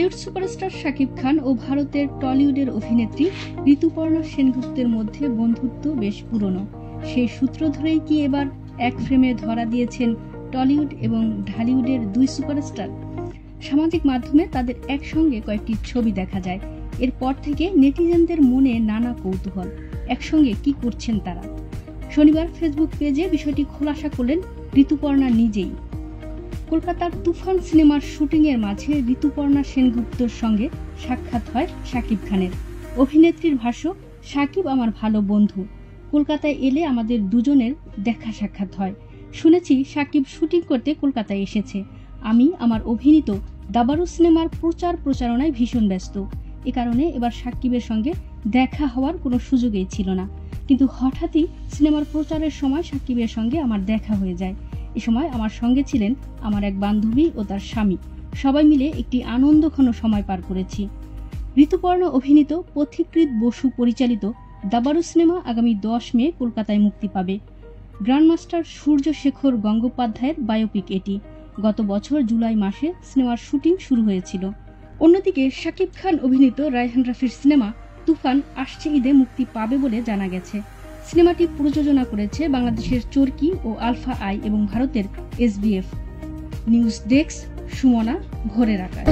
Bollywood superstar Shakib Khan ও ভারতের টলিউডের অভিনেত্রী ঋতুপর্ণা সেনগুপ্তের মধ্যে বন্ধুত্ব বেশ পুরনো। সেই সূত্র ধরেই কি এবার এক ফ্রেমে ধরা দিয়েছেন টলিউড এবং ঢালিউডের দুই সুপারস্টার? সামাজিক মাধ্যমে তাদের একসঙ্গে কয়েকটি ছবি দেখা যায়। এরপর থেকে নেটিজেনদের মনে নানা কৌতূহল, একসঙ্গে কি করছেন তারা। শনিবার ফেসবুক পেজে বিষয়টি খোলাসা করলেন ঋতুপর্ণা নিজেই। কলকাতার তুফান সিনেমার শুটিংয়ের মাঝে ঋতুপর্ণা সেনগুপ্তর সঙ্গে সাক্ষাৎ হয় শাকিব খানের। অভিনেত্রীর ভাষ্য, শাকিব আমার ভালো বন্ধু, কলকাতায় এলে আমাদের দুজনের দেখা সাক্ষাৎ হয়। শুনেছি শাকিব শুটিং করতে কলকাতায় এসেছে। আমি আমার অভিনীত দাবারু সিনেমার প্রচারণায় ভীষণ ব্যস্ত। এ কারণে এবার শাকিবের সঙ্গে দেখা হওয়ার কোনো সুযোগই ছিল না। কিন্তু হঠাৎই সিনেমার প্রচারের সময় শাকিবের সঙ্গে আমার দেখা হয়ে যায়। এ সময় আমার সঙ্গে ছিলেন আমার এক বান্ধবী ও তার স্বামী। সবাই মিলে একটি আনন্দঘন সময় পার করেছি। ঋতুপর্ণা অভিনীত পথিকৃৎ বসু পরিচালিত দাবারু সিনেমা আগামী 10 মে কলকাতায় মুক্তি পাবে। গ্র্যান্ডমাস্টার সূর্য শেখর গঙ্গোপাধ্যায়ের বায়োপিক এটি। গত বছর জুলাই মাসে সিনেমার শুটিং শুরু হয়েছিল। অন্যদিকে শাকিব খান অভিনীত রায়হান রাফির সিনেমা তুফান আসছে ঈদে মুক্তি পাবে বলে জানা গেছে। সিনেমাটি প্রযোজনা করেছে বাংলাদেশের চরকি ও আলফা আই এবং ভারতের SBF। নিউজ ডেস্ক, সুমনা, ভোরের আকাশ।